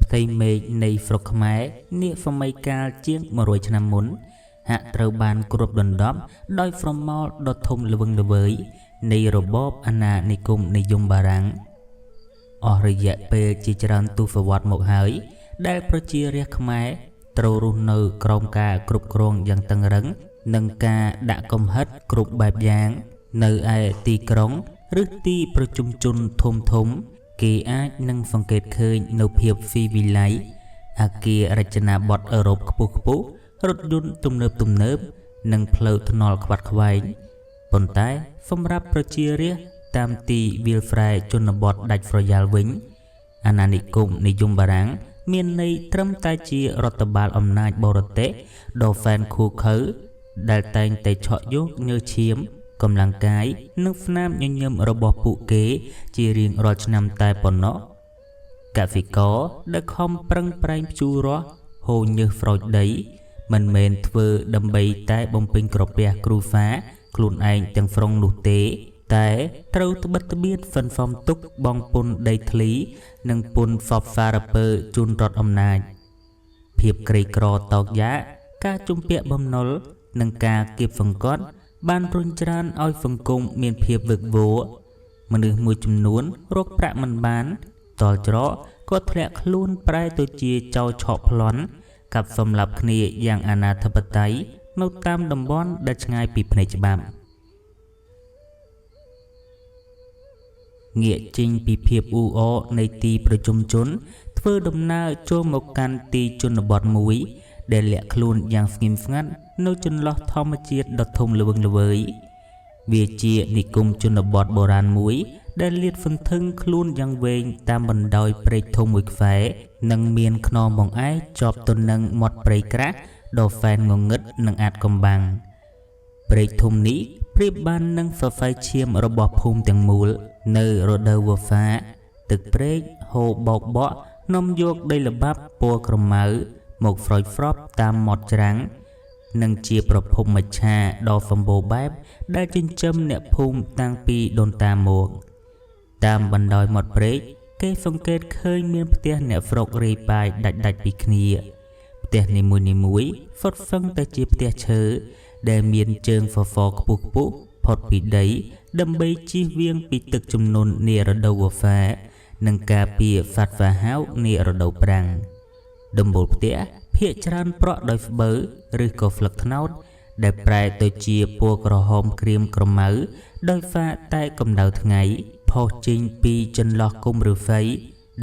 ផ្ទៃមេឃនៃស្រុកខ្មែរនាសម័យកាលជាង100ឆ្នាំមុនហាក់ត្រូវបានគ្របដណ្ដប់ដោយស្រមោលដ៏ធំល្វឹងល្វើយនៃរបបអាណានិគមនិយមបារាំងអស់រយៈពេលជាច្រើនទសវត្សរ៍មកហើយដែលប្រជារាស្ត្រខ្មែរត្រូវរស់នៅក្រោមការគ្រប់គ្រងយ៉ាងតឹងរ៉ឹងនិងការដាក់កំហិតគ្រប់បែបយ៉ាងនៅឯទីក្រុងឬទីប្រជុំជនធំៗគេអាចនឹងសង្កេតឃើញនៅភាពស៊ីវិល័យអគាររចនាបថអឺរ៉ុបខ្ពស់ៗរថយន្តទំនើបនិងផ្លូវថ្នល់ខ្វាត់ខ្វែងប៉ុន្តែសម្រាប់ប្រជារាស្ត្រតាមទីវាលស្រែជនបទដាច់ស្រយាលវិញអាណានិគមនិយមបារាំងមានន័យត្រឹមតែជារដ្ឋបាលអំណាចបរទេសដ៏ហ្វែនឃូខើដែលតែងតែឆក់យកញើសឈាមកម្លាំងកាយនិងស្នាមញញឹមរបស់ពួកគេជារៀងរាល់ឆ្នាំតែប៉ុណ្ណោះកសិករដែលខំប្រឹងប្រែងភ្ជួររាស់ហូរញើសស្រោចដីមិនមែនធ្វើដើម្បីតែបំពេញក្រពះគ្រួសារខ្លួនឯងទាំងស្រុងនោះទេតែត្រូវត្បិតត្បៀតហ្វិនហ្វំទុកបងពន្ធដីធ្លីនិងពន្ធហ្វប់សារពើជូនរដ្ឋអំណាចភាពក្រីក្រតោកយ៉ាការជំពាក់បំណុលនិងការគៀបសង្កត់បានរុញច្រានឲ្យសង្គមមានភាពវឹកវរមនុស្សមួយចំនួនរកប្រាក់មិនបានតល់ច្រកក៏ធ្លាក់ខ្លួនប្រែទៅជាចោរឆក់ប្លន់កាប់សម្លាប់គ្នាយ៉ាងអនាធិបតេយ្យនៅតាមតំបន់ដែលឆ្ងាយពីភ្នែកច្បាប់ងាកចេញពីភាពអ៊ូអរនៃទីប្រជុំជនធ្វើដំណើរចូលមកកាន់ទីជនបទមួយដែលលាក់ខ្លួនយ៉ាងស្ងៀមស្ងាត់នៅចន្លោះធម្មជាតិដ៏ធំល្វឹងល្វើយវាជានិគមជនបទបុរាណមួយដែលលាតសន្ធឹងខ្លួនយ៉ាងវែងតាមបណ្ដោយព្រែកធំមួយខ្សែនិងមានខ្នងបង្អែកជាប់ទៅនឹងមាត់ព្រៃក្រាស់ដ៏ហ្វែនងងឹតនិងអាចកំបាំងព្រែកធំនេះប្រៀបបាននឹងសរសៃឈាមរបស់ភូមិទាំងមូលនៅរដូវវស្សាទឹកព្រែកហូរបោកបក់នាំយកដីល្បាប់ពណ៌ក្រមៅមកស្រោចស្រពតាមមាត់ច្រាំងនិងជាប្រភពមច្ឆាដ៏សម្បូរបែបដែលចិញ្ចឹមអ្នកភូមិតាំងពីដូនតាមកតាមបណ្ដោយមាត់ព្រែកគេសង្កេតឃើញមានផ្ទះអ្នកស្រុករាយប៉ាយដាច់ពីគ្នាផ្ទះនីមួយៗសុទ្ធសឹងតែជាផ្ទះឈើដែលមានជើងហ្វៗខ្ពស់ផុតពីដីដើម្បីជៀសវាងពីទឹកជំនន់នារដូវវស្សានិងការពារសត្វសាហាវនារដូវប្រាំងដំបូលផ្ទះភាគច្រើនប្រក់ដោយស្បូវឬក៏ស្លឹកត្នោតដែលប្រែទៅជាពណ៌ក្រហមក្រៀមក្រមៅដោយសារតែកម្ដៅថ្ងៃផុសចេញពីចន្លោះគុម្ពឫស្សី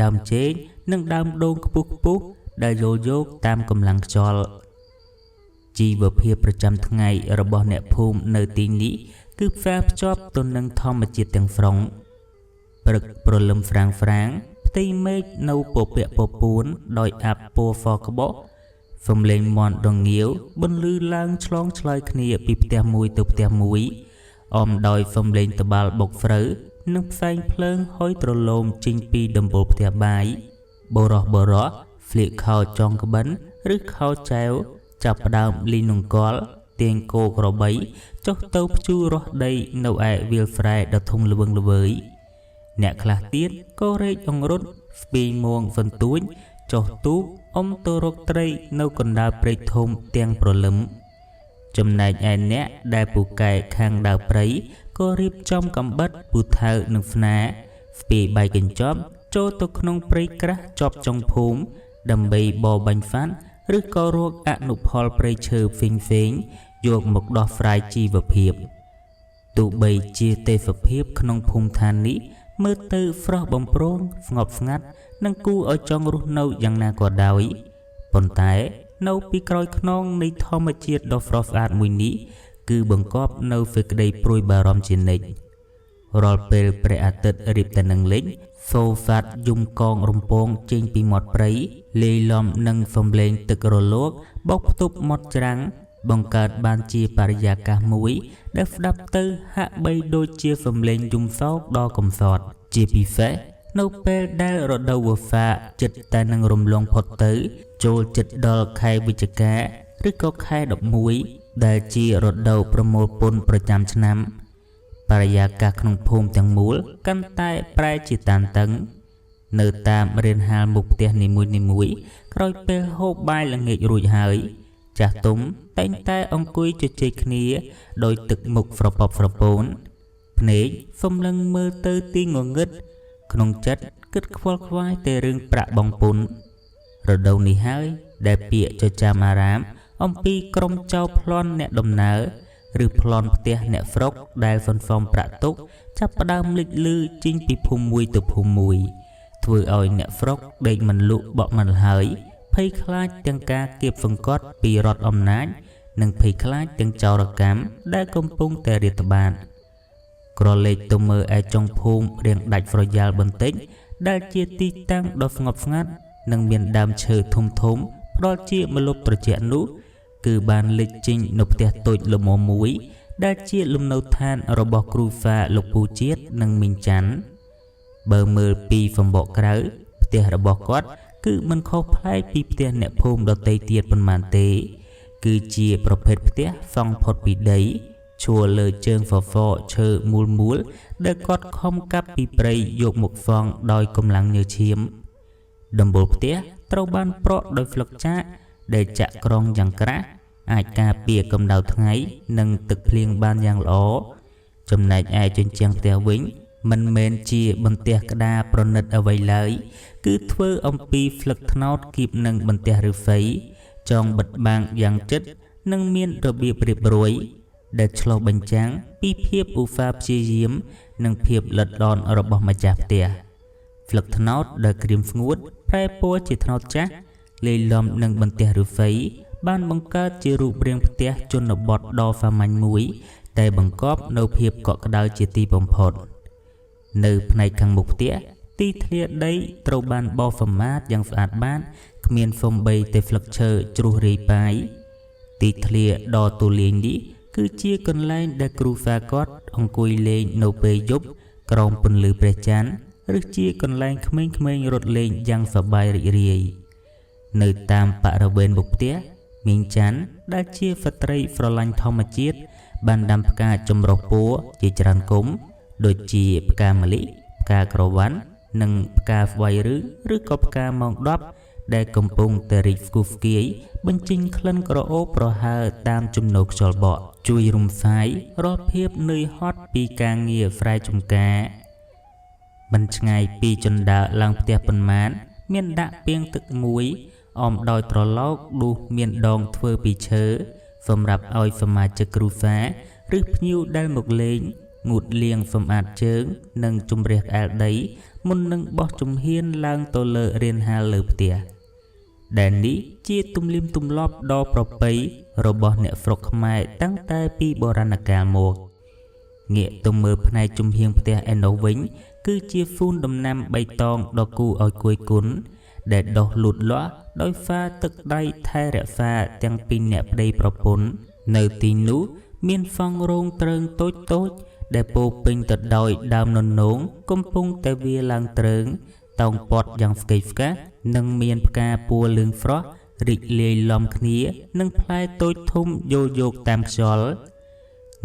ដើមចេកនិងដើមដូងខ្ពស់ដែលយល់យោគតាមកម្លាំងខ្យល់ជីវភាពប្រចាំថ្ងៃរបស់អ្នកភូមិនៅទីនេះគឺផ្សារភ្ជាប់ទៅនឹងធម្មជាតិទាំងស្រុងព្រឹកព្រលឹមស្រាងផ្ទៃមេឃនៅពពាក់ពពួនដោយអាប់ពណ៌សក្បោសំឡេងមាន់រងាវបន្លឺឡើងឆ្លងឆ្លើយគ្នាពីផ្ទះមួយទៅផ្ទះមួយអមដោយសំឡេងត្បាល់បុកស្រូវនិងផ្សែងភ្លើងហុយត្រឡោមចេញពីដំបូលផ្ទះបាយបរោះស្លៀកខោចងក្បិនឬខោចែវចាប់ផ្ដើមលីនង្គ័លទាញគោក្របីចុះទៅភ្ជួររាស់ដីនៅឯវាលស្រែដ៏ធំល្វឹងល្វើយអ្នកខ្លះទៀតក៏រែកអង្រុតស្ពីងងសន្ទួចចុះទូកអមទៅរកត្រីនៅកណ្ដាលព្រៃធំទាំងព្រលឹមចំណែកឯអ្នកដែលពូកែខាងដើរព្រៃក៏រៀបចំកំបិតពូថៅនិងស្នាស្ពីបែកកញ្ចប់ចូលទៅក្នុងព្រៃក្រាស់ជាប់ចុងភូមិដើម្បីបរបាញ់ហ្វាត់ឬក៏រកអនុផលព្រៃឈើផ្សេងយកមកដោះស្រាយជីវភាពទោះបីជាទេសភាពក្នុងភូមិឋាននេះមើលទៅស្រស់បំព្រងស្ងប់ស្ងាត់និងគួរឲ្យចង់រស់នៅយ៉ាងណាក៏ដោយប៉ុន្តែនៅពីក្រោយខ្នងនៃធម្មជាតិដ៏ស្រស់ស្អាតមួយនេះគឺបង្កប់នៅសេចក្តីព្រួយបារម្ភជានិច្ចរាល់ពេលព្រះអាទិត្យរៀបតែនឹងលិចសូរស័ព្ទយំកងរំពងចេញពីមាត់ព្រៃលាយឡំនឹងសំឡេងទឹករលកបោកផ្ទប់មាត់ច្រាំងបង្កើតបានជាបរិយាកាសមួយដែលស្ដាប់ទៅហាក់បីដូចជាសំឡេងយំសោកដ៏កំសត់ជាពិសេសនៅពេលដែលរដូវវស្សាជិតតែនឹងរំលងផុតទៅចូលជិតដល់ខែវិច្ឆិកាឬក៏ខែ11ដែលជារដូវប្រមូលពន្ធប្រចាំឆ្នាំបរិយាកាសក្នុងភូមិទាំងមូលកាន់តែប្រែជាតានតឹង នៅតាមរៀនហាលមុខផ្ទះនីមួយៗក្រោយពេលហូបបាយល្ងាចរួចហើយចាស់ទុំតែងតែអង្គុយជជែកគ្នាដោយទឹកមុខស្រពប់ស្រពោនភ្នែកសំលឹងមើលទៅទីងងឹតក្នុងចិត្តគិតខ្វល់ខ្វាយតែរឿងប្រាក់បងពុនរដូវនេះហើយដែលពាក្យចចាមអារាមអំពីក្រុមចៅប្លន់អ្នកដំណើរឬប្លន់ផ្ទះអ្នកស្រុកដែលសន្សំប្រាក់ទុកចាប់ផ្ដើមលេចលឺចេញពីភូមិមួយទៅភូមិមួយធ្វើឲ្យអ្នកស្រុកដេកមិនលក់បក់មិនហើយភ័យខ្លាចទាំងការគៀបសង្កត់ពីរដ្ឋអំណាចនិងភ័យខ្លាចទាំងចោរកម្មដែលកំពុងតែរាតត្បាតក្រឡេកទៅមើលឯចុងភូមិរៀងដាច់ស្រយាលបន្តិចដែលជាទីតាំងដ៏ស្ងប់ស្ងាត់និងមានដើមឈើធំធំផ្ដល់ជាម្លប់ត្រជាក់នោះគឺបានលេចចេញនៅផ្ទះតូចល្មមមួយដែលជាលំនៅឋានរបស់គ្រូហ្វាលោកពូជាតិនិងមីងច័ន្ទបើមើលពីសំបកក្រៅផ្ទះរបស់គាត់គឺមិនខុសប្លែកពីផ្ទះអ្នកភូមិដទៃទៀតប៉ុន្មានទេគឺជាប្រភេទផ្ទះសង់ផុតពីដីឈួរលើជើងហ្វហ្វឈើមូលដែលគាត់ខំកាប់ពីព្រៃយកមកសង់ដោយកម្លាំងញើសឈាមដំបូលផ្ទះត្រូវបានប្រក់ដោយស្លឹកចាកដែលចាក់ក្រងយ៉ាងក្រាស់អាចការពារកម្ដៅថ្ងៃនិងទឹកភ្លៀងបានយ៉ាងល្អចំណែកឯជញ្ជាំងផ្ទះវិញមិនមែនជាបន្ទះក្តារប្រណិតអ្វីឡើយគឺធ្វើអំពីស្លឹកត្នោតគៀបនឹងបន្ទះឫស្សីចងបិទបាំងយ៉ាងជិតនិងមានរបៀបរៀបរយដែលឆ្លុះបញ្ចាំងពីភាពឧស្សាហ៍ព្យាយាមនិងភាពល្អិតល្អន់របស់ម្ចាស់ផ្ទះស្លឹកត្នោតដែលក្រៀមស្ងួតប្រែពណ៌ជាត្នោតចាស់លាយឡំនឹងបន្ទះឫស្សីបានបង្កើតជារូបរាងផ្ទះជនបទដ៏សាមញ្ញមួយតែបង្កប់នូវភាពកក់ក្ដៅជាទីបំផុតនៅផ្នែកខាងមុខផ្ទះទីធ្លាដីត្រូវបានបោសសម្អាតយ៉ាងស្អាតបាតគ្មានសូម្បីតែស្លឹកឈើជ្រុះរាយប៉ាយទីធ្លាដ៏ទូលាយនេះគឺជាកន្លែងដែលគ្រូហ្វាគាត់អង្គុយលេងនៅពេលយប់ក្រោមពន្លឺព្រះច័ន្ទឬជាកន្លែងក្មេងៗរត់លេងយ៉ាងសប្បាយរីករាយនៅតាមបរិវេណមុខផ្ទះមីងច័ន្ទដែលជាស្ត្រីស្រឡាញ់ធម្មជាតិបានដាំផ្កាចម្រុះពណ៌ជាច្រើនគុម្ពដូចជាផ្កាម្លិផ្កាក្រវ៉ាន់និងផ្កាស្វាយឬក៏ផ្កាម៉ោង10ដែលកំពុងតែរីកស្គុះស្គាយបញ្ចេញក្លិនក្រអូបប្រហើរតាមជំនោរខ្យល់បក់ជួយរំសាយរាល់ភាពនឿយហត់ពីការងារស្រែចម្ការមិនឆ្ងាយពីជណ្ដើរឡើងផ្ទះប៉ុន្មានមានដាក់ពាងទឹកមួយអមដោយត្រឡោកដួសមានដងធ្វើពីឈើសម្រាប់ឲ្យសមាជិកគ្រួសារឬភ្ញៀវដែលមកលេងងូតលាងសម្អាតជើងនិងជម្រះក្អែលដីមុននឹងបោះជំហានឡើងទៅលើរានហាលលើផ្ទះដែលនេះជាទំនៀមទម្លាប់ដ៏ប្រពៃរបស់អ្នកស្រុកខ្មែរតាំងតែពីបុរាណកាលមកងាកទៅមើលផ្នែកជំហានផ្ទះឯនោះវិញគឺជាហ្វូនដំណាំបៃតងដ៏គួរឲ្យគយគន់ដែលដុះលូតលាស់ដោយសារទឹកដៃថែរក្សាទាំងពីរអ្នកប្តីប្រពន្ធនៅទីនោះមានសង់រោងទ្រើងតូចដែលពោពេញទៅដោយដើមននោងកំពុងតែវាឡើងទ្រើងតោងពត់យ៉ាងស្កេកស្កាស់និងមានផ្កាពណ៌លឿងស្រស់រីកលាយឡំគ្នានិងផ្លែតូចធំយកតាមខ្យល់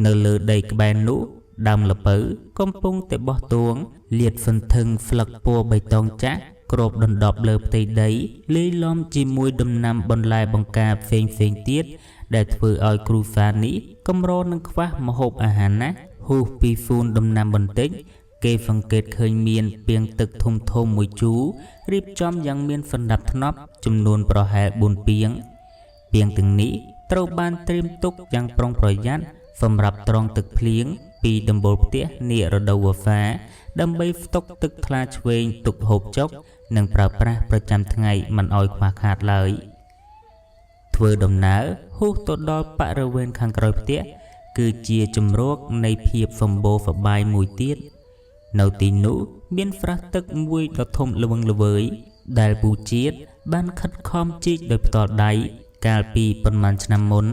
នៅលើដីក្បែរនោះដើមល្ពៅកំពុងតែបោះទួងលាតសន្ធឹងស្លឹកពណ៌បៃតងចាស់គ្របដណ្ដប់លើផ្ទៃដីលាយឡំជាមួយដំណាំបន្លែបង្ការផ្សេងទៀតដែលធ្វើឲ្យគ្រូហ្វានេះកម្រនឹងខ្វះម្ហូបអាហារណាស់ហួសពីហ្វូនដំណាំបន្តិចគេសង្កេតឃើញមានពាងទឹកធំមួយជូររៀបចំយ៉ាងមានសណ្ដាប់ធ្នាប់ចំនួនប្រហែល4ពាងទាំងនេះត្រូវបានត្រៀមទុកយ៉ាងប្រុងប្រយ័ត្នសម្រាប់ត្រងទឹកភ្លៀងពីដំបូលផ្ទះនារដូវវស្សាដើម្បីស្តុកទឹកថ្លាឆ្វេងទុកហូបចុកនិងប្រើប្រាស់ប្រចាំថ្ងៃមិនឲ្យខ្វះខាតឡើយធ្វើដំណើរហួសទៅដល់បរិវេណខាងក្រោយផ្ទះគឺជាជំរកនៃភាពសម្បូរសប្បាយមួយទៀតនៅទីនោះមានស្រះទឹកមួយដ៏ធំល្វឹងល្វើយដែលពូជាតិបានខិតខំជីកដោយផ្ទាល់ដៃកាលពីប៉ុន្មានឆ្នាំមុន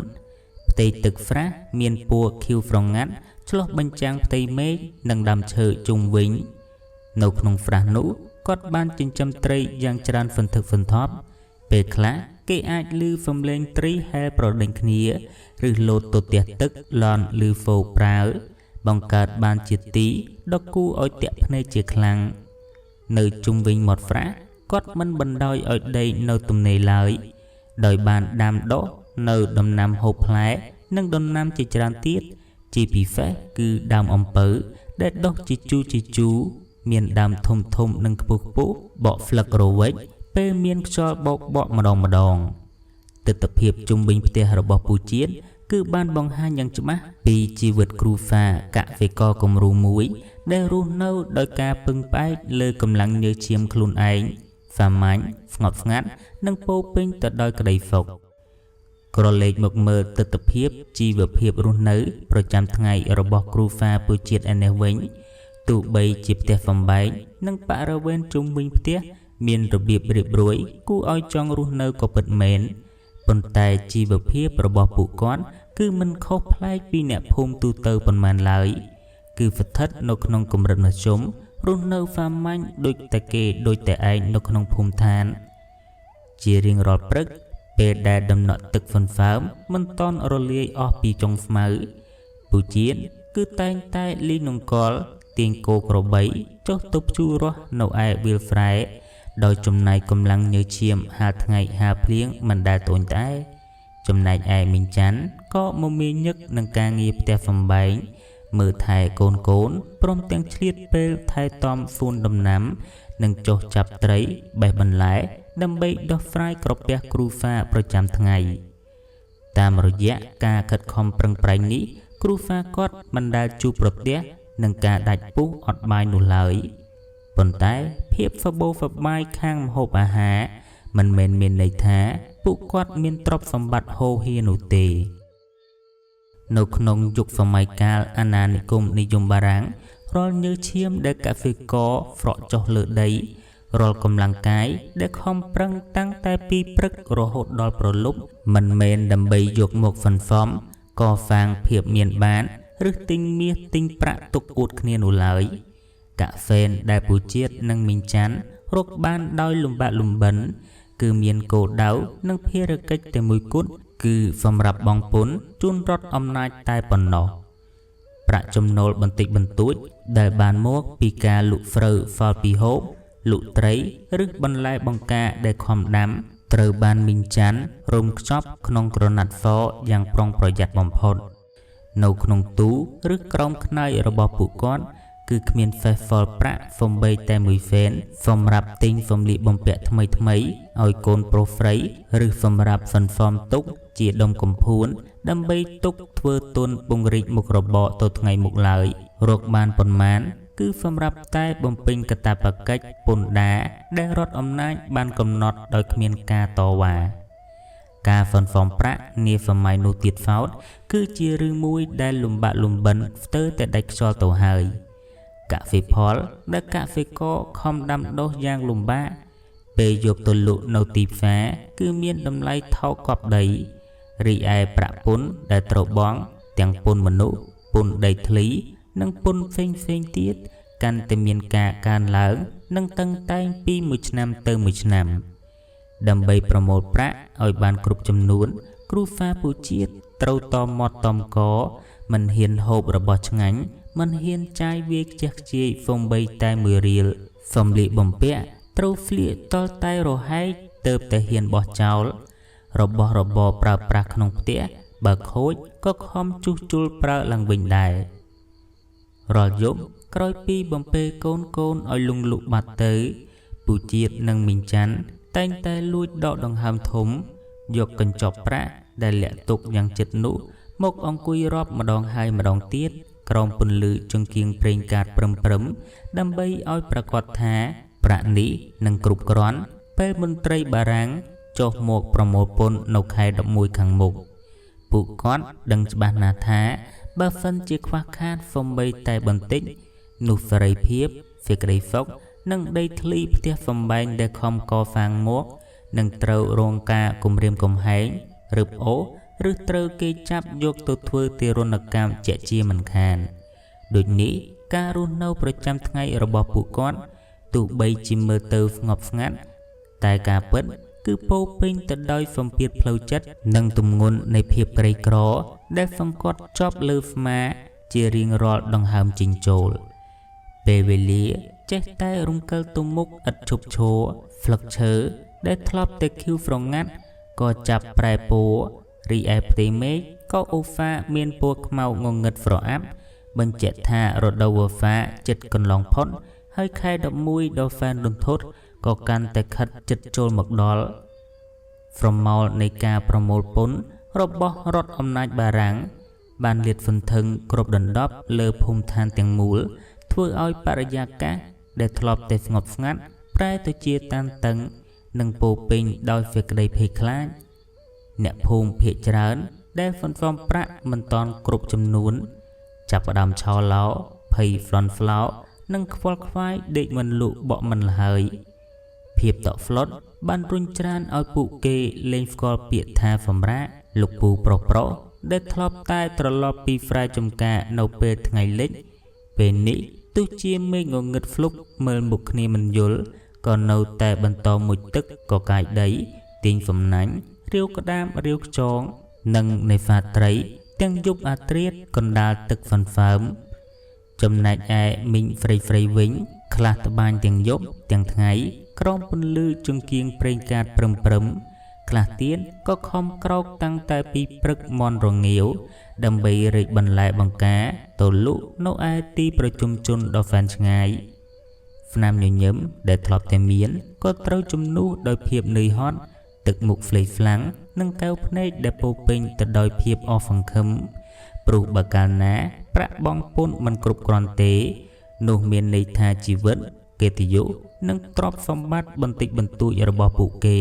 ផ្ទៃទឹកស្រះមានពណ៌ខៀវស្រងាត់ឆ្លុះបញ្ចាំងផ្ទៃមេឃនិងដើមឈើជុំវិញនៅក្នុងស្រះនោះគាត់បានចិញ្ចឹមត្រីយ៉ាងច្រើនសន្ធឹកសន្ធាប់ពេលខ្លះគេអាចឮសំឡេងត្រីហែលប្រដេញគ្នាឬលោតទៅទះទឹកលន់ឬហ្វូប្រើបង្កើតបានជាទីដ៏គួរឲ្យទាក់ភ្នែកជាខ្លាំង nơi chung vinh một phá cót mân bần đôi ở đây nơi tùm này lời đời bàn đam đỗ nơi đầm nam hộp lẽ nâng đầm nam chỉ tràn tiết chỉ bị phép cứ đam ông bớ để đốc chỉ chú miền đam thôm thôm nâng bố bỏ phật rồi bê miền cho bỏ mà đòn tập hiệp trung bình tê hà bỏ bù chiến cứ ban bong hai nhân chấm á vì chi vượt cru pha cả về co cùng ru muối để ru nâu đôi ca pưng bay lơ cầm lăng như chiêm khuôn ảnh phà mảnh ngọt ngát nâng bô pinh tật đôi cái đầy phục cờ lệ một mờ tập hiệp chi vượt hiệp ru nớ rồi chăm ngày ở bỏ cru pha bù chiến anh vĩnh tụ bay chịp tè phòng bay nâng bạ ra bên trung bình tê miền rồi biệp riệp rối cú oi trong ru nâu có bật mến bần tài chi vợ hiệp rồi bỏ phụ con cứ mình khóc lại vì nẹp hôm tu tơ bần màn lại cứ vật thất nó không cùng rừng ở chúng run nâu pha manh đôi tay kê đôi tay anh nó không phùm than chỉ riêng rọt prức bề đà đầm nọ tực phần phám mình ton rồi liê ọ bì trong máu bù chiến cứ tay ly nông col tiền cô cổ bấy cho tục chu rõ nấu ai will fry đôi chùm này cầm lăng như chiêm hà ngày hà pliếng mình đã tồn tại chùm này ai mình chán có một mi nhất nâng ca nghiệp tè phẩm bánh mở thải côn prom tiếng chliết bê thai tom phun đầm nắm nâng cho chập trấy bài bần lái đâm bay đo fry crop bè cru pha pro chăm ngày tam rồi dạ ca khật khom prang prang ní cru pha cót mình đã chu prop đế nâng ca đạch bú ọt bài nụ lời bồn tái hiệp phá bô phá bài khang hộp hạ mình mền miền này thá bụ quát miền trọc phẩm bạch hô hi nụ tì nụ nông dục phẩm mai cao anna nị cung nị dùng bà ráng rồi như chiêm để cà phê có phọ cho lửa đấy rồi cầm lăng cái để không prăng tăng tay pi prức rồi hốt đo pro lúc mình mền đầm bầy dục một phần phóm co phang hiệp miền bán rước tinh miết tinh prạ tục cụt khnia nụ lời cả phên đại bù chiết nâng mình chán rốt ban đôi lùm bấn cứ miền cổ đáo nâng phía rực cách tới mùi cút cứ phẩm rạp bong pốn chun rót âm nai tai bần nọ prạ chôm nôl bần tịch bần túi đại bàn mốc pi ca lụ phơ phal pi hốp lụ trấy rước bần lai bong ca để khom đám trời ban mình chán rôm chóp khong granat phó yang prong project bom phôn nâu khung tú rước krong knai rồi bỏ phụ con cứ miền phê phò prạ phòng bay tay mùi phén phòng rạp tinh phòng lị bom bẹ thmây oi côn pro frấy rước phòng rạp phần phòng túc chỉ đông cầm phun đâm bay túc thưa tôn bông rịch một rồi bỏ tột ngày một lời rột bàn bồn mán cứ phòng rạp tay bom pin cả ta bạc cách bồn đá để rót âm nai ban cầm nọt đôi miền ca to hòa ca phần phòng prạ nghe phần mai nô tiệt pháo cứ chia rương mũi đai lùm bẩn tới tại đạch so tổ hơi cà phê Paul đã cà phê có không đâm đốt giang lùm ba bề dục tổ lụ nâu tịp phá cứ miên đâm lay thao cọp đầy rì ai prạ pún đã trộn bóng tiếng pun mà nụ pun đầy thlý nâng pun phênh tiết can tê miên ca can lớn nâng tăng tay pi 10 năm tới 10 năm đầm bay promote prạ ở ban cục chấm nuốn cru pha pu chiết trâu tom mọt tom có mình hiền hộp rồi bỏ ngánh mình hiền trai việc chắc chi phong bay tay 10 riel phong lị bom pẹ trâu phlia to tay rồi hay tớp tay hiền bỏ cháo rồi bỏ pra nông tía bờ khối có khom chu chul pra lăng bình đài rồi dũng coi pi bom pê côn ở lung lụ mặt tới pu chiết nâng mình chán tay lui đọ đồng hàm thúng dục cần chọc prạ đại lệ tục yang chật nụ một ông cùi róp mà đòn hai mà đòn tiết krom pun lư chung kiêng preng cát prem đâm bay oi prakot thá prạ ní nâng cục rón pel môn tray bà ráng cho một promote pun nấu khai đậm mùi khang mục phụ con đừng bàn nà thá ba phân chia khoa khát phong bay tay bần tích nụ phơi phiếp việc đầy phốc nâng đây thli tia phong bay để không co phang mốt nâng trâu rong ca cùng riêng cùng hái rụp ố rư trâu kê chắp dục tổ thưa tì rôn nạc cam trẻ chia mình khàn đôi ní ca rôn nâu pro trăm ngày rồi bỏ phụ con tụ bay chim mơ tơ ngọc ngắt tại ca bớt cứ bố pin từ đôi phong biệt phâu chất nâng tùm ngônในเพียบ cây cỏ để phong cọt chóp lơ mà chia riêng rọt đồng hàm trình trộl bề về lý ចេះតែរំកិលទុំមុខឥតឈប់ឈរស្លឹកឈើដែលធ្លាប់តែខៀវស្រងាត់ក៏ចាប់ប្រែពណ៌រីឯផ្ទៃមេឃក៏អូហ្វាមានពណ៌ខ្មៅងងឹតស្រអាប់បញ្ជាក់ថារដូវវស្សាចិត្តកន្លងផុតហើយខែ11ដ៏ហ្វេនរន្ធត់ក៏កាន់តែខិតជិតចូលមកដល់ស្រមោលនៃការប្រមូលពន្ធរបស់រដ្ឋអំណាចបារាំងបានលាតសន្ធឹងគ្រប់ដណ្ដប់លើភូមិឋានទាំងមូលធ្វើឲ្យបរិយាកាសដែលធ្លាប់តែស្ងប់ស្ងាត់ប្រែទៅជាតានតឹងនិងពោពេញដោយសេចក្តីភ័យខ្លាចអ្នកភូមិភាគច្រើនដែលហ្វុនហ្វំប្រាក់មិនតាន់គ្រប់ចំនួនចាប់ផ្ដើមឆោឡោភ័យហ្វ្លន់ហ្វ្លោនិងខ្វល់ខ្វាយដេកមិនលក់បក់មិនហើយភាពតក់ស្លុតបានរុញច្រានឲ្យពួកគេលេងស្គាល់ពាក្យថាសម្រាកលោកពូប្រុសដែលធ្លាប់តែត្រឡប់ពីស្រែចម្ការនៅពេលថ្ងៃលិចពេលនេះទោះជាមេឃងងឹតហ្លុកមើលមុខគ្នាមិនយល់ក៏នៅតែបន្តមុជទឹកកកាយដីទាញសំណាញ់រាវក្តាមរាវខ្យងនិងនេសាទត្រីទាំងយប់អាត្រៀតកណ្ដាលទឹកហ្វឹនហ្វើមចំណែកឯមីងហ្វ្រៃវិញខ្លះត្បាញទាំងយប់ទាំងថ្ងៃក្រោមពន្លឺជង្គៀងប្រេងកាតព្រឹមខ្លះទៀតក៏ខំក្រោកតាំងតែពីព្រឹកមន់រងាវដើម្បីរែកបន្លែបង្ការទៅលក់នៅឯទីប្រជុំជនដ៏ហ្វែនឆ្ងាយស្នាមញញឹមដែលធ្លាប់តែមានក៏ត្រូវជំនួសដោយភាពនឿយហត់ទឹកមុខហ្វ្លេខ្លាំងនិងកែវភ្នែកដែលពោពេញទៅដោយភាពអស់សង្ឃឹមព្រោះបើកាលណាប្រាក់បង់ពន្ធមិនគ្រប់គ្រាន់ទេនោះមានន័យថាជីវិតកិត្តិយសនិងទ្រព្យសម្បត្តិបន្តិចបន្តួចរបស់ពួកគេ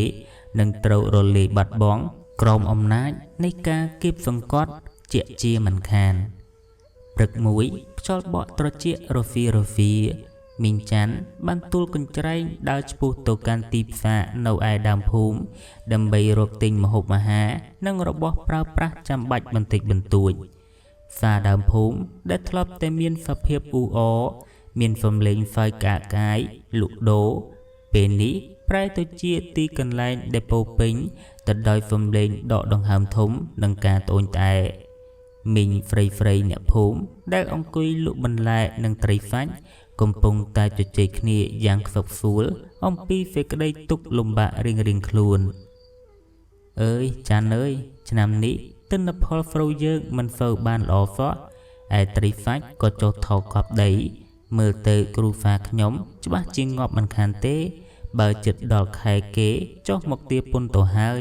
នឹងត្រូវរលាយបាត់បង់ក្រោមអំណាចនៃការគៀបសង្កត់ជាជាមិនខានព្រឹកមួយខ្យល់បក់ត្រជាក់រហ្វីមីងច័ន្ទបានទូលកញ្ច្រែងដើរឆ្ពោះទៅកាន់ទីផ្សារនៅឯដើមភូមិដើម្បីរកទិញម្ហូបអាហារនិងរបស់ប្រើប្រាស់ចាំបាច់បន្តិចបន្តួចផ្សារដើមភូមិដែលធ្លាប់តែមានសភាពអ៊ូអរមានសំឡេងហ្វាយកាកាយលក់ដូរពេលនេះប្រែទៅជាទីកន្លែងដែលពោពេញទៅដោយសំឡេងដកដង្ហើមធំនិងការត្អូញត្អែមីងហ្វ្រៃអ្នកភូមិដែលអង្គុយលក់បន្លែនិងត្រីសាច់កំពុងតែជជែកគ្នាយ៉ាងខ្សឹកខ្សួលអំពីសេចក្តីទុក្ខលំបាករៀងខ្លួនអើយចាន់អើយឆ្នាំនេះទិន្នផលស្រូវយើងមិនសូវបានល្អសោះឯត្រីសាច់ក៏ចុះថោកកប់ដីមើលទៅគ្រូហ្វាខ្ញុំច្បាស់ជាងាប់មិនខានទេបើចិត្តដល់ខែគេចុះមកទាពន្ធទៅហើយ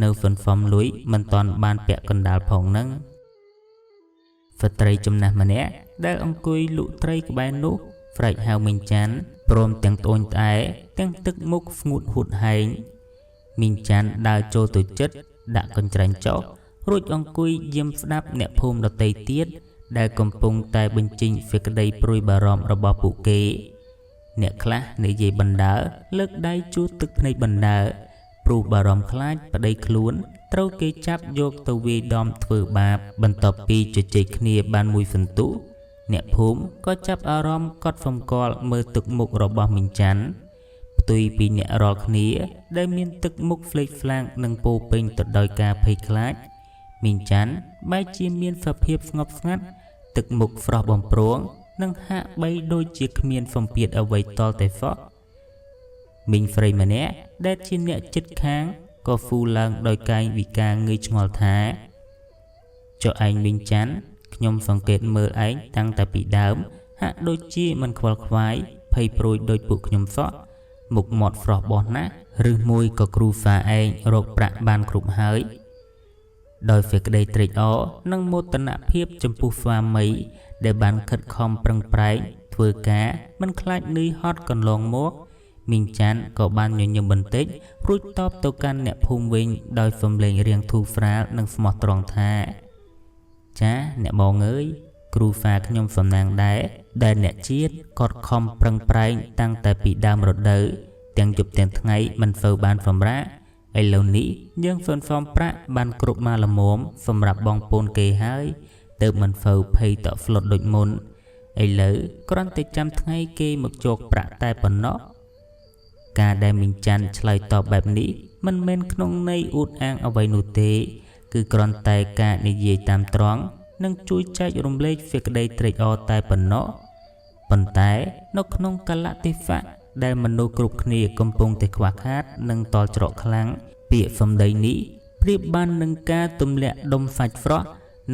នៅហ្វឹនហ្វំលុយមិនតាន់បានពាក់កណ្ដាលផងហ្នឹងស្ត្រីចំណាស់ម្នាក់ដែលអង្គុយលក់ត្រីក្បែរនោះស្រែកហៅមីងច័ន្ទព្រមទាំងត្អូញត្អែទាំងទឹកមុខស្ងួតហួតហែងមីងច័ន្ទដើរចូលទៅជិតដាក់កញ្ច្រាញ់ចុះរួចអង្គុយយាមស្ដាប់អ្នកភូមិដទៃទៀតដែលកំពុងតែបញ្ចេញសេចក្តីព្រួយបារម្ភរបស់ពួកគេអ្នកខ្លះនិយាយបណ្ដើលើកដៃជួសទឹកភ្នែកបណ្ដើព្រោះបារម្ភខ្លាចប្តីខ្លួនត្រូវគេចាប់យកទៅវាយដំធ្វើបាបបន្ទាប់ពីជជែកគ្នាបានមួយសន្ទុះអ្នកភូមិក៏ចាប់អារម្មណ៍កត់សម្គាល់មើលទឹកមុខរបស់មីងច័ន្ទផ្ទុយពីអ្នករាល់គ្នាដែលមានទឹកមុខហ្វ្លេកហ្វ្លាងនិងពោពេញទៅដោយការភ័យខ្លាចមីងច័ន្ទបែរជាមានសភាពស្ងប់ស្ងាត់ទឹកមុខស្រស់បំព្រងនិងហាក់បីដូចជាគ្មានសម្ពាធអ្វីតល់តែសោះមីងហ្វ្រៃម្នាក់ដែលជាអ្នកជិតខាងក៏ហ្វូឡើងដោយកាយវិការងើយឆ្ងល់ថាចុះឯងមីងច័ន្ទខ្ញុំសង្កេតមើលឯងតាំងតែពីដើមហាក់ដូចជាមិនខ្វល់ខ្វាយភ័យព្រួយដូចពួកខ្ញុំសោះមុខមាត់ស្រស់បោះណាស់ឬមួយក៏គ្រូហ្វាឯងរកប្រាក់បានគ្រប់ហើយដោយសេចក្តីត្រេកអរនិងមោទនភាពចំពោះស្វាមីដែលបានខិតខំប្រឹងប្រែងធ្វើការមិនខ្លាចនឿយហត់កន្លងមកមីងច័ន្ទក៏បានញញឹមបន្តិចរួចតបទៅកាន់អ្នកភូមិវិញដោយសំឡេងរៀងធូរស្រាលនិងស្មោះត្រង់ថាចាអ្នកបងអើយគ្រូហ្វាខ្ញុំសំណាងដែរដែលអ្នកជាតិកត់ខំប្រឹងប្រែងតាំងតែពីដើមរដូវទាំងយប់ទាំងថ្ងៃមិនសូវបានសម្រាកឥឡូវនេះយើងហ្វឹនហ្វំប្រាក់បានគ្រប់មកល្មមសម្រាប់បងប្អូនគេហើយទើបមិនសូវភ័យតក់ស្លុតដូចមុនឥឡូវគ្រាន់តែចាំថ្ងៃគេមកជោគប្រាក់តែប៉ុណ្ណោះការដែលមីងច័ន្ទឆ្លើយតបបែបនេះមិនមែនក្នុងន័យអួតអាងអ្វីនោះទេគឺគ្រាន់តែការនិយាយតាមត្រង់និងជួយចែករំលែកសេចក្តីត្រេកអរតែប៉ុណ្ណោះ ប៉ុន្តែនៅក្នុងកលៈទេសៈដែលមនុស្សគ្រប់គ្នាកំពុងតែខ្វះខាតនិងតល់ច្រកខ្លាំងពាក្យសម្ដីនេះប្រៀបបាននឹងការទម្លាក់ដុំសាច់ស្រស់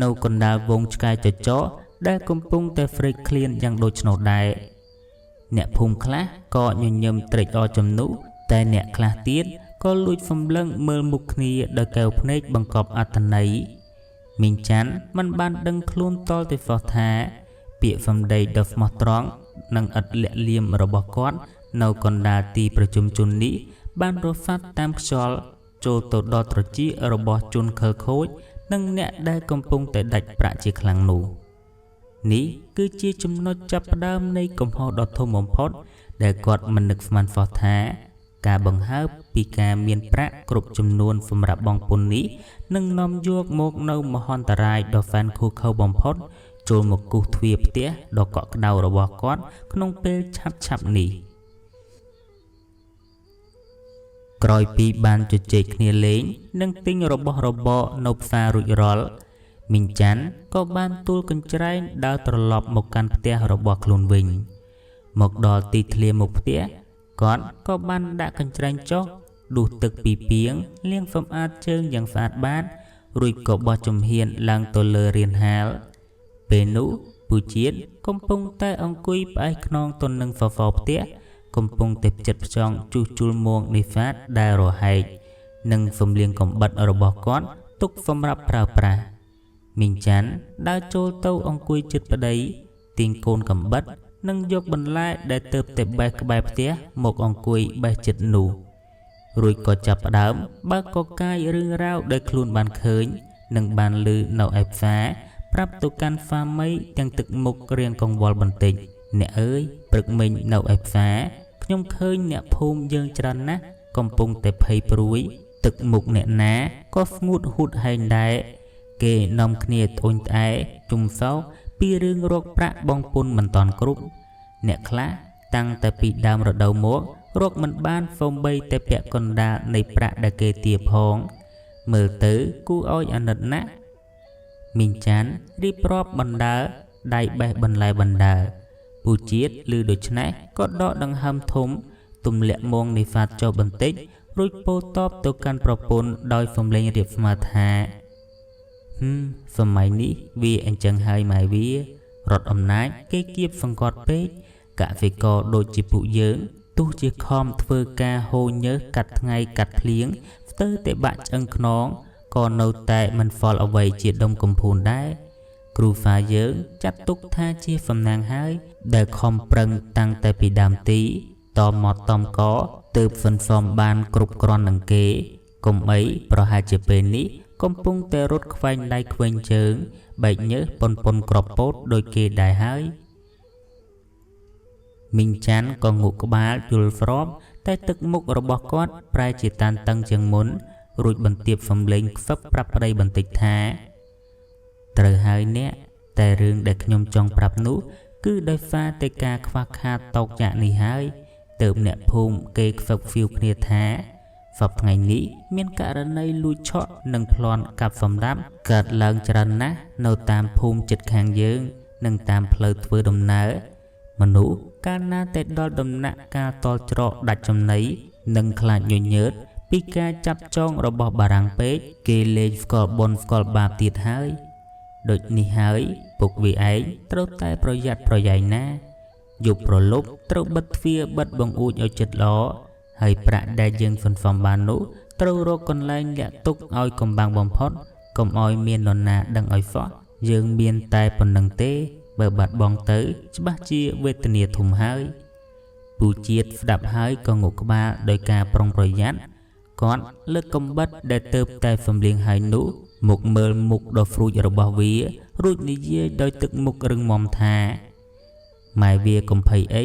នៅកណ្ដាលវងឆ្កែចចកដែលកំពុងតែស្រេកឃ្លានយ៉ាងដូច្នោះដែរអ្នកភូមិខ្លះក៏ញញឹមត្រេកអរជំនួសតែអ្នកខ្លះទៀតក៏លួចសម្លឹងមើលមុខគ្នាដោយកែវភ្នែកបង្កប់អត្ថន័យមីងច័ន្ទមិនបានដឹងខ្លួនតលទេសោះថាពាក្យសម្ដីដ៏ស្មោះត្រង់និងឥតលាក់លៀមរបស់គាត់នៅកណ្ដាលទីប្រជុំជននេះបានរសាត់តាមខ្យល់ចូលទៅដល់ត្រចៀករបស់ជនខិលខូចនិងអ្នកដែលកំពុងតែដាច់ប្រាក់ជាខ្លាំងនោះនេះគឺជាចំណុចចាប់ផ្ដើមនៃកំហុសដ៏ធំបំផុតដែលគាត់មិននឹកស្មានសោះថាការបង្ហើបពីការមានប្រាក់គ្រប់ចំនួនសម្រាប់បង់ពន្ធនេះនឹងនាំយកមកនៅមហន្តរាយដ៏ហ្វានឃូខើបំផុតចូលមកគូសទ្វារផ្ទះដ៏កក់ក្ដៅរបស់គាត់ក្នុងពេលឆាប់នេះក្រោយពីបានជជែកគ្នាលេងនិងទិញរបស់របរនៅផ្សាររួចរាល់មីងច័ន្ទក៏បានទូលកញ្ច្រែងដើរត្រឡប់មកកាន់ផ្ទះរបស់ខ្លួនវិញមកដល់ទីធ្លាមុខផ្ទះគាត់ក៏បានដាក់កញ្ច្រែងចុះដួសទឹកពីពាងលាងសម្អាតជើងយ៉ាងស្អាតបាតរួចក៏បោះជំហានឡើងទៅលើរានហាលពេលនោះពូជាតិកំពុងតែអង្គុយផ្អែកខ្នងទៅនឹងសសរផ្ទះកំពុងតែផ្ចិតផ្ចង់ជួសជុលមួងនេសាទដែលរហែកនិងសំលៀងកំបិតរបស់គាត់ទុកសម្រាប់ប្រើប្រាស់មីងច័ន្ទដើរចូលទៅអង្គុយជិតប្តីទាញកូនកំបិតនិងយកបន្លែដែលទើបតែបេះក្បែរផ្ទះមកអង្គុយបេះជិតនោះរួចក៏ចាប់ផ្ដើមបើកកកាយរឿងរ៉ាវដែលខ្លួនបានឃើញនិងបានឮនៅឯផ្សារប្រាប់ទៅកាន់ហ្វាមីទាំងទឹកមុខរៀងកង្វល់បន្តិចអ្នកអើយព្រឹកមិញនៅឯផ្សារខ្ញុំឃើញអ្នកភូមិយើងច្រើនណាស់កំពុងតែភ័យព្រួយទឹកមុខអ្នកណាក៏ស្ងួតហួតហែងដែរគេនាំគ្នាត្អូញត្អែជុំសោពីរឿងរកប្រាក់បងពុនមិនតាន់គ្រប់អ្នកខ្លះតាំងតែពីដើមរដូវមករកមិនបានសូម្បីតែពាក់កណ្ដាលនៃប្រាក់ដែលគេទារផងមើលទៅគួរឲ្យអាណិតណាស់មីងច័ន្ទរៀបរាប់បណ្ដើដៃបេះបន្លែបណ្ដើពូជាតិឮដូច្នេះក៏ដកដង្ហើមធំទម្លាក់មួងនេសាទចុះបន្តិចរួចពោលតបទៅកាន់ប្រពន្ធដោយសំឡេងរាបស្មើថាសម័យនេះវាអញ្ចឹងហើយម៉ែវារដ្ឋអំណាចគេគៀបសង្កត់ពេកកសិករដូចជាពួកយើងទោះជាខំធ្វើការហូរញើសកាត់ថ្ងៃកាត់ភ្លៀងស្ទើរតែបាក់ឆ្អឹងខ្នងក៏នៅតែមិនហ្វល់អ្វីជាដុំកំភួនដែរគ្រូហ្វាយើងចាត់ទុកថាជាសំណាងហើយដែលខំប្រឹងតាំងតែពីដើមទីតមកតំកទើបសន្សំបានគ្រប់គ្រាន់នឹងគេកុំអីប្រហែលជាពេលនេះកំពុងតែរត់ខ្វែងដៃខ្វែងជើងបែកញើសប៉ុនក្របពោតដោយគេដែរហើយមីងច័ន្ទក៏ងក់ក្បាលយល់ស្របតែទឹកមុខរបស់គាត់ប្រែជាតានតឹងជាងមុនរួចបន្ទាបសំឡេងខ្សឹបប្រាប់ប្តីបន្តិចថាត្រូវហើយអ្នកតែរឿងដែលខ្ញុំចង់ប្រាប់នោះគឺដោយសារតែការខ្វះខាតតោកចាក់នេះហើយទើបអ្នកភូមិគេខ្សឹបហ្វៀវគ្នាថាសប្តាហ៍ថ្ងៃនេះមានករណីលួចឆក់និងប្លន់កាប់សម្រាប់កើតឡើងច្រើនណាស់នៅតាមភូមិជិតខាងយើងនិងតាមផ្លូវធ្វើដំណើរមនុស្សកាលណាតែដល់ដំណាក់កាលតល់ច្រកដាច់ចំណីនិងខ្លាចញញើតពីការចាប់ចងរបស់បារាំងពេកគេលេងស្គាល់បុណ្យស្គាល់បាបទៀតហើយដូចនេះហើយពុកវាឯងត្រូវតែប្រយ័ត្នប្រយែងណាយប់ប្រលប់ត្រូវបិទទ្វារបិទបង្អួចឲ្យជិតល្អហើយប្រាក់ដែលយើងសន្សំបាននោះត្រូវរកកន្លែងលាក់ទុកឲ្យកំបាំងបំផុតកុំឲ្យមាននរណាដឹងឲ្យសោះយើងមានតែប៉ុណ្្នឹងទេបើបាត់បង់ទៅច្បាស់ជាវេទនាធំហើយពូជាតិស្ដាប់ហើយក៏ងក់ក្បាលដោយការប្រុងប្រយ័ត្នគាត់លើកកំបិតដែលទៅតែសំលៀងហើយនោះមកមើលមុខដ៏ស្រួចរបស់វារួចនិយាយដោយទឹកមុខរឹងមាំថាម៉ែវាកំភៃអី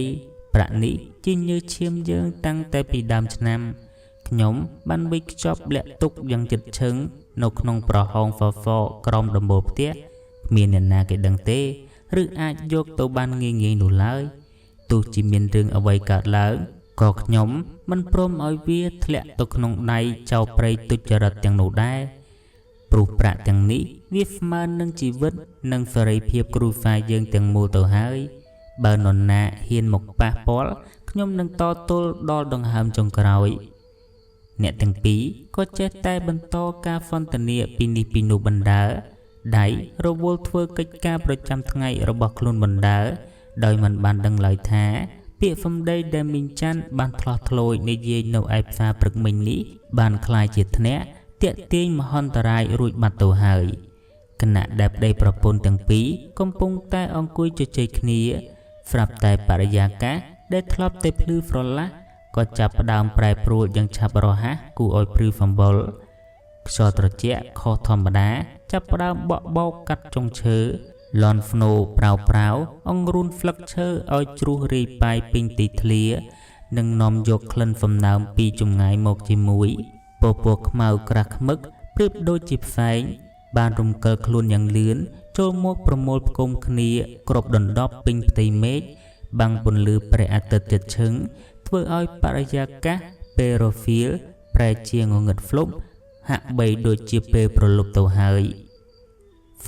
ប្រាក់នេះជាញើសឈាមយើងតាំងតែពីដើមឆ្នាំខ្ញុំបានវិចខ្ចប់លាក់ទុកយ៉ាងជិតឈឹងនៅក្នុងប្រហោងហ្វហ្វក្រោមដំបូលផ្ទះគ្មានអ្នកណាគេដឹងទេឬអាចយកទៅបានងាយៗនោះឡើយទោះជាមានរឿងអ្វីកើតឡើងក៏ខ្ញុំមិនព្រមឲ្យវាធ្លាក់ទៅក្នុងដៃចៅព្រៃទុច្ចរិតទាំងនោះដែរព្រោះប្រាក់ទាំងនេះវាស្មើនឹងជីវិតនិងសេរីភាពគ្រួសារយើងទាំងមូលទៅហើយ បើនរណាហ៊ានមកប៉ះពាល់ខ្ញុំនឹងតទល់ដល់ដង្ហើមចុងក្រោយអ្នកទាំងពីរក៏ចេះតែបន្តការសន្ទនាពីនេះពីនោះបណ្ដើរដៃរវល់ធ្វើកិច្ចការប្រចាំថ្ងៃរបស់ខ្លួនបណ្ដើរដោយមិនបានដឹងឡើយថាពាក្យសម្ដីដែលមីងច័ន្ទបានឆ្លោះឆ្លោយនិយាយនៅឯផ្សារព្រឹកមិញនេះបានคล้ายជាធ្នាក់តាក់ទាញមហន្តរាយរួចបាត់ទៅហើយគណៈដែលប្តីប្រពន្ធទាំងពីរកំពុងតែអង្គុយជជែកគ្នាស្រាប់តែបរិយាកាសដែលធ្លាប់តែភ្លឺស្រឡះក៏ចាប់ផ្ដើមប្រែប្រួលយ៉ាងឆាប់រហ័សគួរឲ្យព្រឺសម្បុរខ្យល់ត្រជាក់ខុសធម្មតាចាប់ផ្ដើមបក់បោកកាត់ចុងឈើលន់ស្នូប្រៅអង្រួនស្លឹកឈើឲ្យជ្រុះរាយប៉ាយពេញទីធ្លានិងនាំយកក្លិនសំណើមពីចម្ងាយមកជាមួយពពកខ្មៅក្រាស់ខ្មឹកប្រៀបដូចជាផ្សែងបានរំកិលខ្លួនយ៉ាងលឿនចូលមកប្រមូលផ្គុំគ្នាគ្របដណ្ដប់ពេញផ្ទៃមេឃបាំងពន្លឺព្រះអាទិត្យជិតឈឹងធ្វើឲ្យបរិយាកាសពេលរសៀលប្រែជាងងឹតហ្លុបហាក់បីដូចជាពេលប្រលប់ទៅហើយ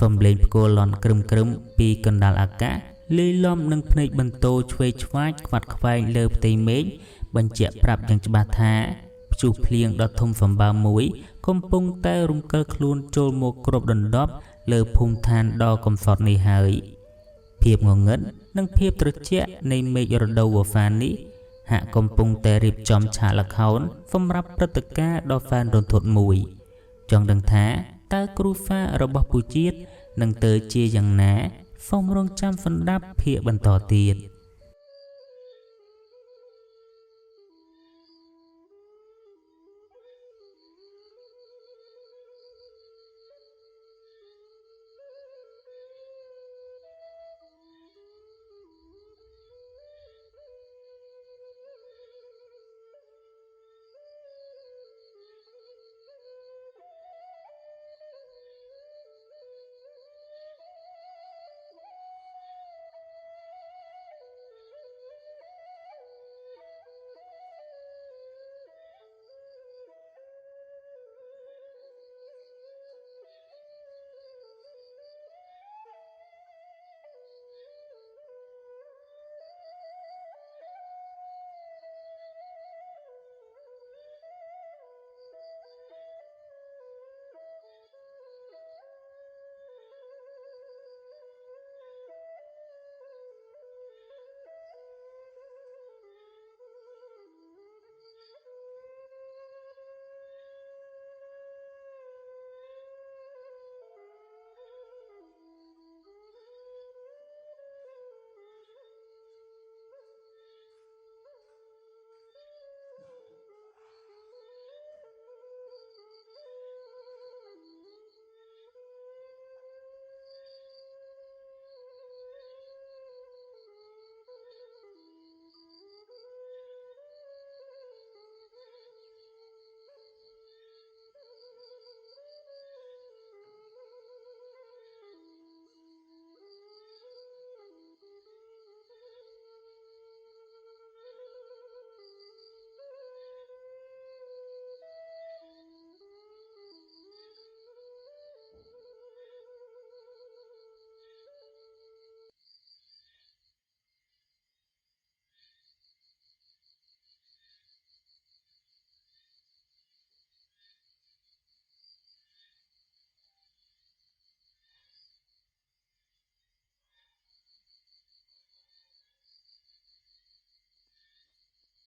សំឡេងផ្គរលន់ក្រឹមពីកណ្ដាលអាកាសលាយឡំនឹងភ្នែកបន្ទោឆ្វេងឆ្វាយខ្វាត់ខ្វែងលើផ្ទៃមេឃបញ្ជាក់ប្រាប់យ៉ាងច្បាស់ថាព្យុះភ្លៀងដ៏ធំសម្បើមមួយកំពុងតែរំកិលខ្លួនចូលមកគ្របដណ្ដប់លើភូមិឋានដ៏កំសត់នេះហើយភាពងងឹតនិងភាពត្រជាក់នៃមេឃរដូវវស្សានេះហាក់កំពុងតែរៀបចំឆាកល្ខោនសម្រាប់ព្រឹត្តិការណ៍ដ៏សែនរន្ធត់មួយចង់ដឹងថាតើគ្រូសារបស់ពូជាតិនឹងទៅជាយ៉ាងណាសូមរងចាំស្ដាប់ភាគបន្តទៀត